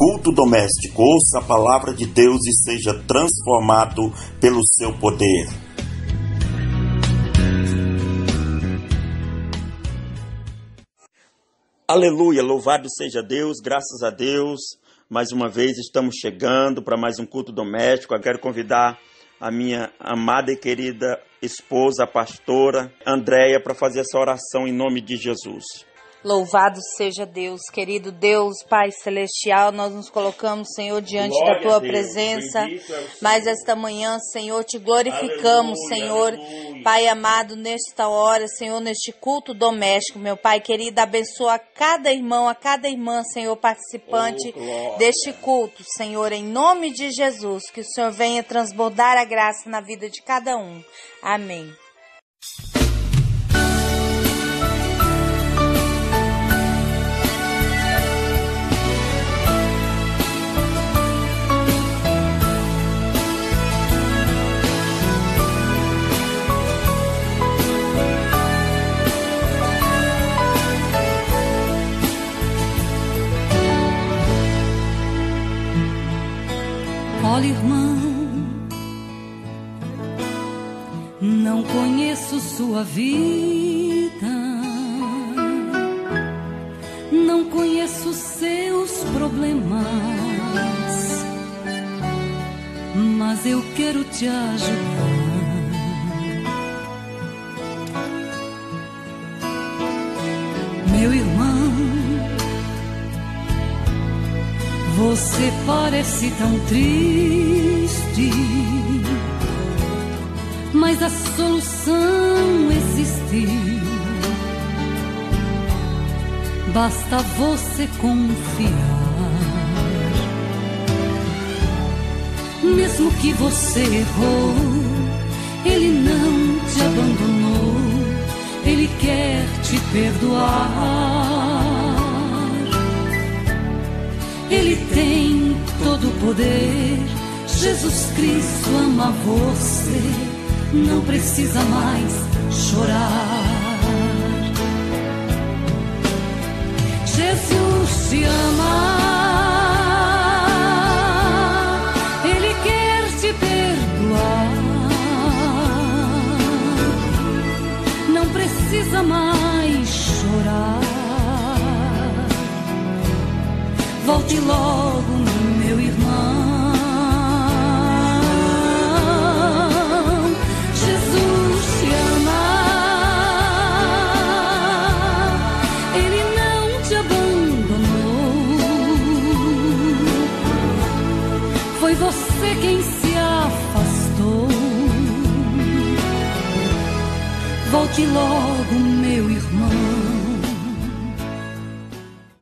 Culto Doméstico. Ouça a palavra de Deus e seja transformado pelo seu poder. Aleluia, louvado seja Deus, graças a Deus. Mais uma vez estamos chegando para mais um culto doméstico. Eu quero convidar a minha amada e querida esposa, a pastora Andréia, para fazer essa oração em nome de Jesus. Louvado seja Deus, querido Deus, Pai Celestial, nós nos colocamos, Senhor, diante Glória da Tua a Deus, presença, bendito é o Senhor. mas esta manhã, Senhor, te glorificamos, Aleluia, Senhor, aleluia. Pai amado, nesta hora, Senhor, neste culto doméstico, meu Pai querido, abençoa a cada irmão, a cada irmã, Senhor, participante glória. deste culto, Senhor, em nome de Jesus, que o Senhor venha transbordar a graça na vida de cada um. Amém. Olha, irmão, não conheço sua vida, não conheço seus problemas, mas eu quero te ajudar. Meu irmão, você parece tão triste, mas a solução existe. Basta você confiar. Mesmo que você errou, Ele não te abandonou. Ele quer te perdoar. Ele tem todo o poder. Jesus Cristo ama você. Não precisa mais chorar. Jesus te ama. Ele quer te perdoar. Não precisa mais chorar. Volte logo, meu irmão. Jesus te ama. Ele não te abandonou. Foi você quem se afastou. Volte logo, meu irmão.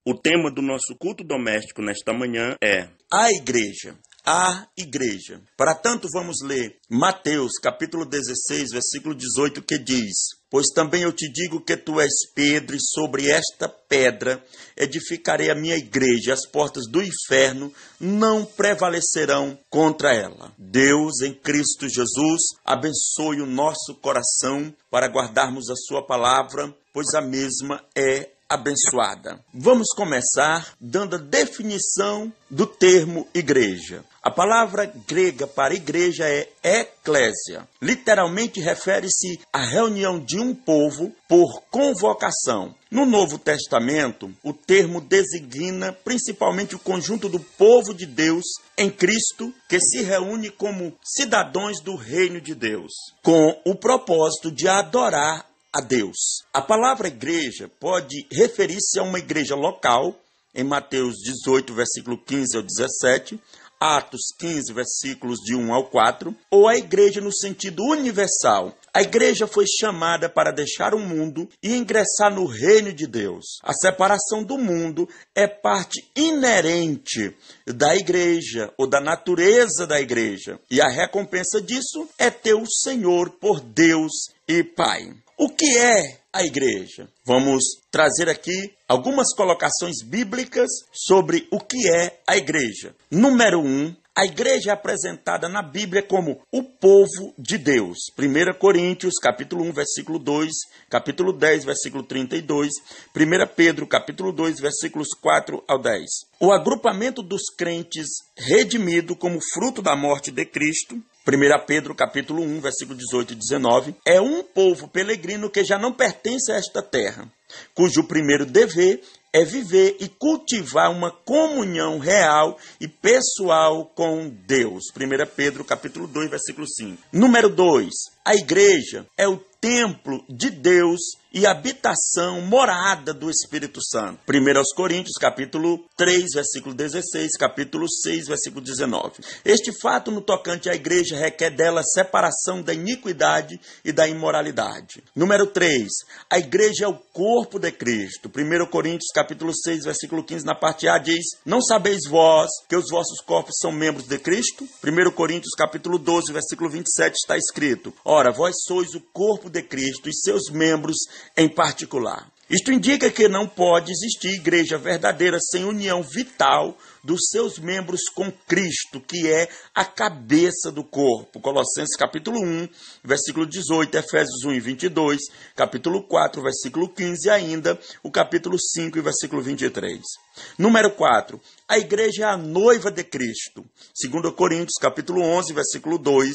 O tema do nosso culto doméstico nesta manhã é a igreja. A igreja. Para tanto, vamos ler Mateus, capítulo 16, versículo 18, que diz: Pois também eu te digo que tu és Pedro, e sobre esta pedra edificarei a minha igreja, e as portas do inferno não prevalecerão contra ela. Deus, em Cristo Jesus, abençoe o nosso coração para guardarmos a sua palavra, pois a mesma é abençoada. Vamos começar dando a definição do termo igreja. A palavra grega para igreja é eclésia. Literalmente refere-se à reunião de um povo por convocação. No Novo Testamento, o termo designa principalmente o conjunto do povo de Deus em Cristo, que se reúne como cidadãos do reino de Deus, com o propósito de adorar a Deus. A palavra igreja pode referir-se a uma igreja local, em Mateus 18, versículo 15 ao 17, Atos 15, versículos de 1 ao 4, ou a igreja no sentido universal. A igreja foi chamada para deixar o mundo e ingressar no reino de Deus. A separação do mundo é parte inerente da igreja ou da natureza da igreja. E a recompensa disso é ter o Senhor por Deus e Pai. O que é a igreja? Vamos trazer aqui algumas colocações bíblicas sobre o que é a igreja. Número 1, A igreja é apresentada na Bíblia como o povo de Deus. 1 Coríntios, capítulo 1, versículo 2, capítulo 10, versículo 32, 1 Pedro, capítulo 2, versículos 4 ao 10. O agrupamento dos crentes redimido como fruto da morte de Cristo, 1 Pedro, capítulo 1, versículo 18 e 19, é um povo peregrino que já não pertence a esta terra, cujo primeiro dever é viver e cultivar uma comunhão real e pessoal com Deus. 1 Pedro, capítulo 2, versículo 5. Número 2. A igreja é o templo de Deus e habitação, morada do Espírito Santo. 1 Coríntios, capítulo 3, versículo 16, capítulo 6, versículo 19. Este fato no tocante à igreja requer dela separação da iniquidade e da imoralidade. Número 3. A igreja é o corpo de Cristo. 1 Coríntios, capítulo 6, versículo 15, na parte A, diz: não sabeis vós que os vossos corpos são membros de Cristo? 1 Coríntios, capítulo 12, versículo 27, está escrito: ora, vós sois o corpo de Cristo e seus membros em particular. Isto indica que não pode existir igreja verdadeira sem união vital dos seus membros com Cristo, que é a cabeça do corpo. Colossenses capítulo 1, versículo 18, Efésios 1 e 22, capítulo 4, versículo 15 e ainda o capítulo 5 e versículo 23. Número 4. A igreja é a noiva de Cristo. 2 Coríntios capítulo 11, versículo 2,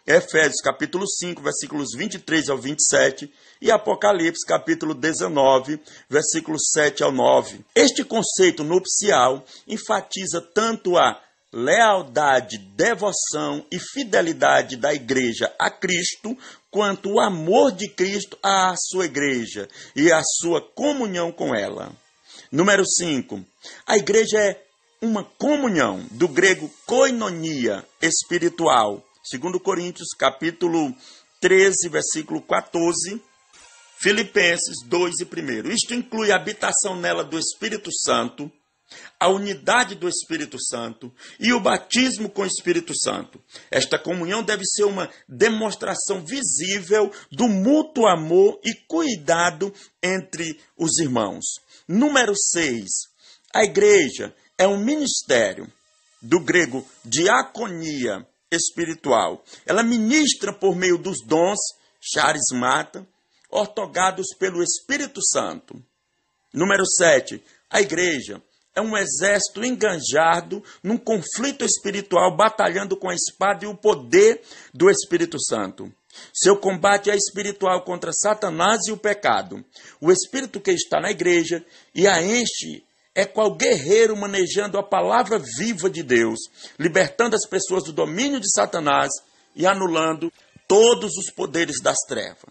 Efésios capítulo 5, versículos 23 ao 27 e Apocalipse capítulo 19, versículos 7 ao 9. Este conceito nupcial enfatiza tanto a lealdade, devoção e fidelidade da igreja a Cristo, quanto o amor de Cristo à sua igreja e a sua comunhão com ela. Número 5. A igreja é uma comunhão, do grego koinonia, espiritual. 2 Coríntios, capítulo 13, versículo 14, Filipenses 2 e 1. Isto inclui a habitação nela do Espírito Santo, a unidade do Espírito Santo e o batismo com o Espírito Santo. Esta comunhão deve ser uma demonstração visível do mútuo amor e cuidado entre os irmãos. Número 6. A igreja é um ministério, do grego diaconia, espiritual. Ela ministra por meio dos dons, charismata, ortogados pelo Espírito Santo. Número 7. A igreja é um exército enganjado num conflito espiritual, batalhando com a espada e o poder do Espírito Santo. Seu combate é espiritual contra Satanás e o pecado. O Espírito que está na igreja e a enche é qual guerreiro manejando a palavra viva de Deus, libertando as pessoas do domínio de Satanás e anulando todos os poderes das trevas.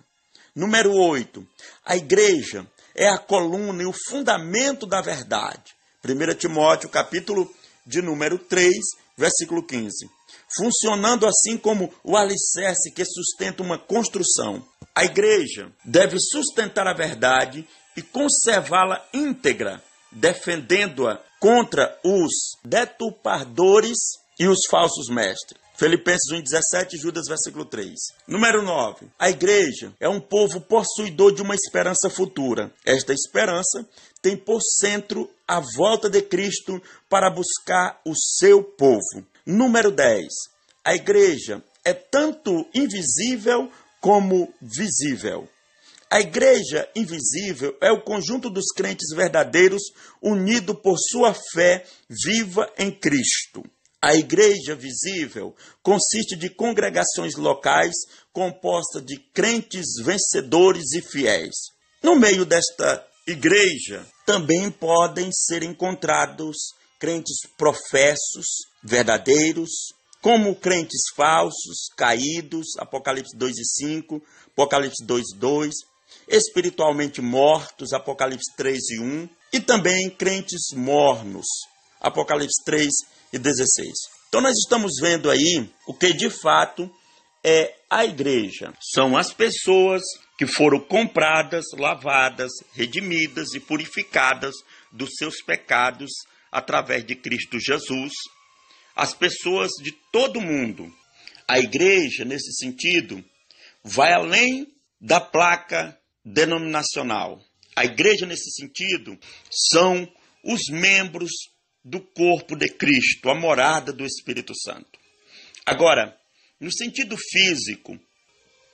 Número 8. A igreja é a coluna e o fundamento da verdade. 1 Timóteo, capítulo de número 3, versículo 15. Funcionando assim como o alicerce que sustenta uma construção. A igreja deve sustentar a verdade e conservá-la íntegra, defendendo-a contra os deturpadores e os falsos mestres. Filipenses 1,17, Judas, versículo 3. Número 9. A igreja é um povo possuidor de uma esperança futura. Esta esperança tem por centro a volta de Cristo para buscar o seu povo. Número 10. A igreja é tanto invisível como visível. A igreja invisível é o conjunto dos crentes verdadeiros unido por sua fé viva em Cristo. A igreja visível consiste de congregações locais compostas de crentes vencedores e fiéis. No meio desta igreja também podem ser encontrados crentes professos, verdadeiros, como crentes falsos, caídos, Apocalipse 2 e 5, Apocalipse 2 e 2, espiritualmente mortos, Apocalipse 3 e 1, e também crentes mornos, Apocalipse 3 e 16. Então nós estamos vendo aí o que de fato é a igreja. São as pessoas que foram compradas, lavadas, redimidas e purificadas dos seus pecados através de Cristo Jesus. As pessoas de todo mundo. A igreja, nesse sentido, vai além da placa denominacional. A igreja, nesse sentido, são os membros do corpo de Cristo, a morada do Espírito Santo. Agora, no sentido físico,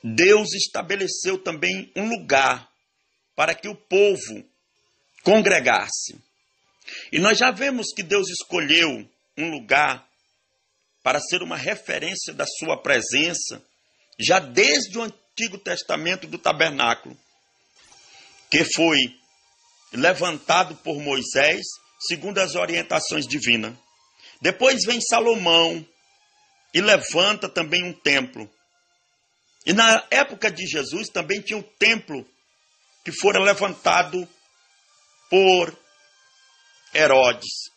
Deus estabeleceu também um lugar para que o povo congregasse. E nós já vemos que Deus escolheu um lugar para ser uma referência da sua presença, já desde o Antigo Testamento do tabernáculo, que foi levantado por Moisés, segundo as orientações divinas. Depois vem Salomão e levanta também um templo. E na época de Jesus também tinha o templo que fora levantado por Herodes.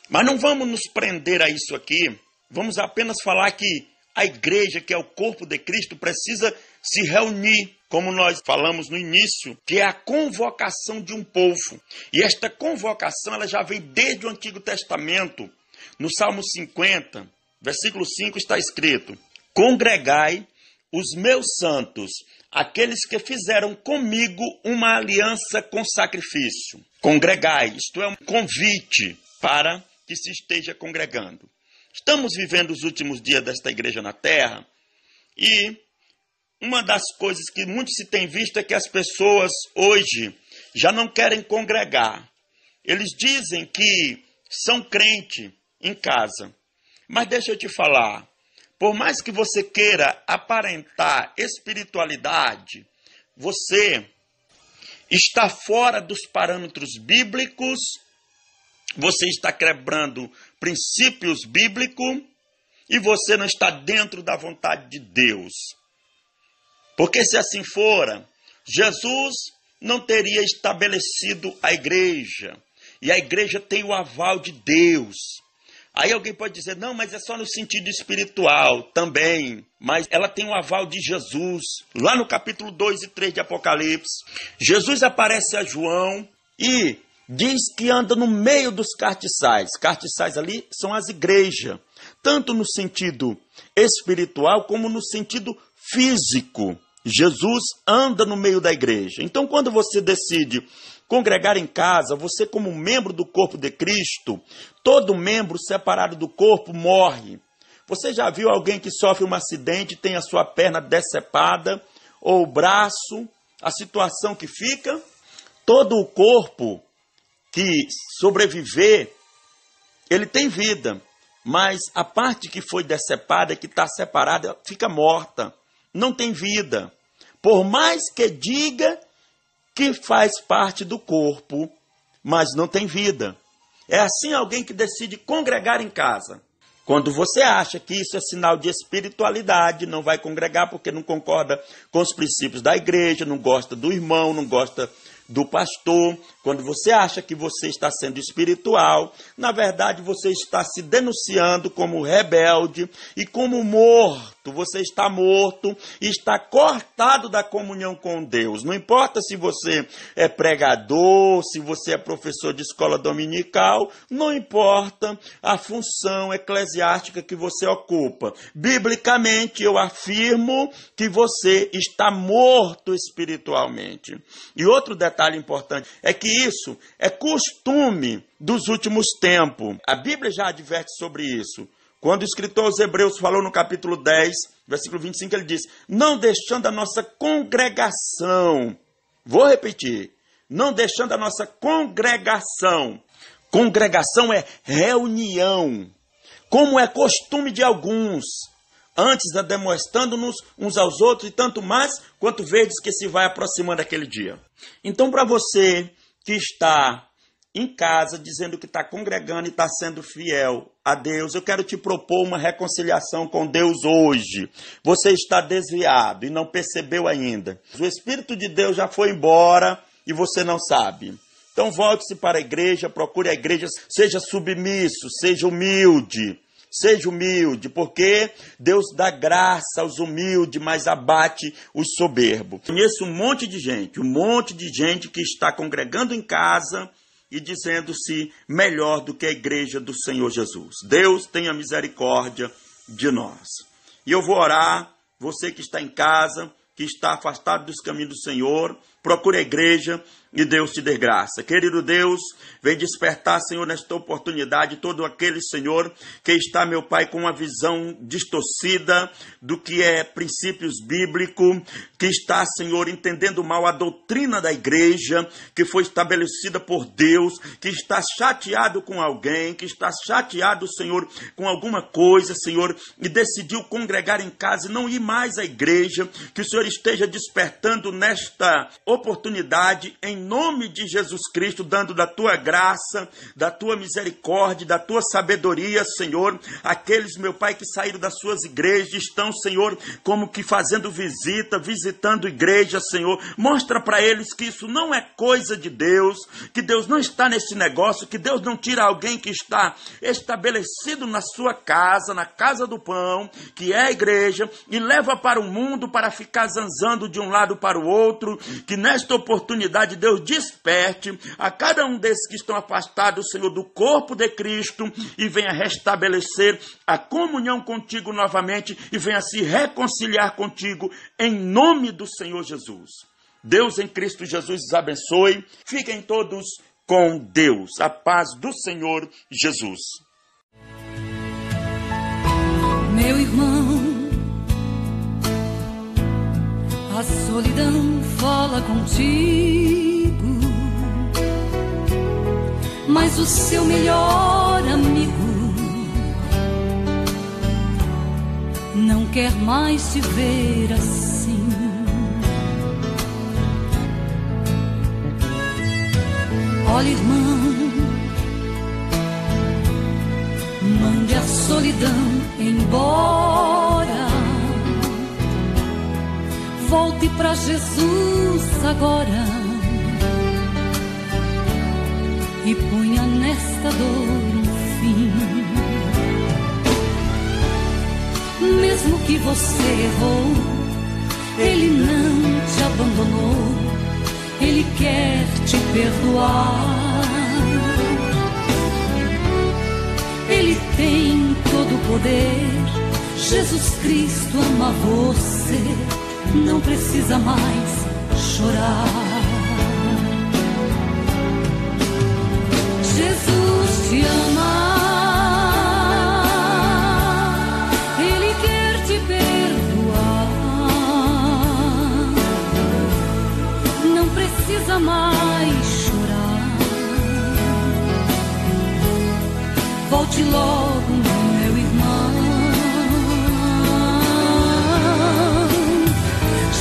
Mas não vamos nos prender a isso aqui. Vamos apenas falar que a igreja, que é o corpo de Cristo, precisa se reunir, como nós falamos no início, que é a convocação de um povo. E esta convocação ela já vem desde o Antigo Testamento. No Salmo 50, versículo 5 está escrito: congregai os meus santos, aqueles que fizeram comigo uma aliança com sacrifício. Congregai, isto é um convite para que se esteja congregando. Estamos vivendo os últimos dias desta igreja na terra e uma das coisas que muito se tem visto é que as pessoas hoje já não querem congregar. Eles dizem que são crente em casa. Mas deixa eu te falar, por mais que você queira aparentar espiritualidade, você está fora dos parâmetros bíblicos, você está quebrando princípios bíblicos e você não está dentro da vontade de Deus. Porque se assim fora, Jesus não teria estabelecido a igreja. E a igreja tem o aval de Deus. Aí alguém pode dizer, não, mas é só no sentido espiritual também. Mas ela tem o aval de Jesus. Lá no capítulo 2 e 3 de Apocalipse, Jesus aparece a João e diz que anda no meio dos castiçais. Castiçais ali são as igrejas. Tanto no sentido espiritual como no sentido físico. Jesus anda no meio da igreja. Então, quando você decide congregar em casa, você como membro do corpo de Cristo, todo membro separado do corpo morre. Você já viu alguém que sofre um acidente, tem a sua perna decepada, ou o braço, a situação que fica? Todo o corpo que sobreviver, ele tem vida, mas a parte que foi decepada, que está separada, fica morta, não tem vida. Por mais que diga que faz parte do corpo, mas não tem vida. É assim alguém que decide congregar em casa. Quando você acha que isso é sinal de espiritualidade, não vai congregar porque não concorda com os princípios da igreja, não gosta do irmão, não gosta do pastor. Quando você acha que você está sendo espiritual, na verdade você está se denunciando como rebelde e como morto. Você está morto e está cortado da comunhão com Deus. Não importa se você é pregador, se você é professor de escola dominical, não importa a função eclesiástica que você ocupa. Biblicamente, eu afirmo que você está morto espiritualmente. E outro detalhe importante é que isso é costume dos últimos tempos. A Bíblia já adverte sobre isso. Quando o escritor aos Hebreus falou no capítulo 10, versículo 25, ele diz, não deixando a nossa congregação. Vou repetir. Não deixando a nossa congregação. Congregação é reunião. Como é costume de alguns. Antes demonstrando-nos uns aos outros, e tanto mais quanto vedes que se vai aproximando aquele dia. Então, para você que está em casa, dizendo que está congregando e está sendo fiel a Deus, eu quero te propor uma reconciliação com Deus hoje. Você está desviado e não percebeu ainda. O Espírito de Deus já foi embora e você não sabe. Então, volte-se para a igreja, procure a igreja, seja submisso, seja humilde. Seja humilde, porque Deus dá graça aos humildes, mas abate os soberbos. Conheço um monte de gente que está congregando em casa e dizendo-se melhor do que a igreja do Senhor Jesus. Deus tenha misericórdia de nós. E eu vou orar, você que está em casa, que está afastado dos caminhos do Senhor, procure a igreja, e Deus te dê graça. Querido Deus, vem despertar, Senhor, nesta oportunidade, todo aquele, Senhor, que está, meu Pai, com uma visão distorcida do que é princípios bíblicos, que está, Senhor, entendendo mal a doutrina da igreja, que foi estabelecida por Deus, que está chateado com alguém, que está chateado, Senhor, com alguma coisa, Senhor, e decidiu congregar em casa e não ir mais à igreja, que o Senhor esteja despertando nesta oportunidade, em nome de Jesus Cristo, dando da tua graça, da tua misericórdia, da tua sabedoria, Senhor, aqueles, meu Pai, que saíram das suas igrejas, estão, Senhor, como que fazendo visitando igreja, Senhor, mostra para eles que isso não é coisa de Deus, que Deus não está nesse negócio, que Deus não tira alguém que está estabelecido na sua casa, na casa do pão, que é a igreja, e leva para o mundo para ficar zanzando de um lado para o outro, que nesta oportunidade Deus desperte a cada um desses que estão afastados, Senhor, do corpo de Cristo e venha restabelecer a comunhão contigo novamente e venha se reconciliar contigo em nome do Senhor Jesus. Deus em Cristo Jesus os abençoe. Fiquem todos com Deus. A paz do Senhor Jesus. Meu irmão, a solidão fala contigo, mas o seu melhor amigo não quer mais te ver assim. Olha, irmão, mande a solidão embora, volte pra Jesus agora e ponha nesta dor um fim. Mesmo que você errou, Ele não te abandonou, Ele quer te perdoar. Ele tem todo o poder, Jesus Cristo ama você, não precisa mais chorar. Jesus te ama, Ele quer te perdoar, não precisa mais chorar. Volte logo, meu irmão,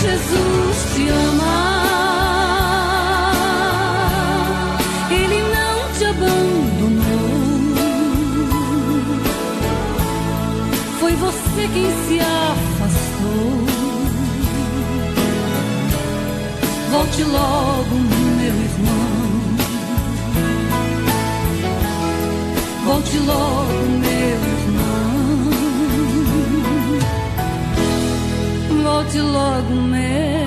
Jesus te ama, Ele não te abandonou, foi você quem se afastou. Volte logo, meu irmão, volte logo, meu irmão, volte logo, meu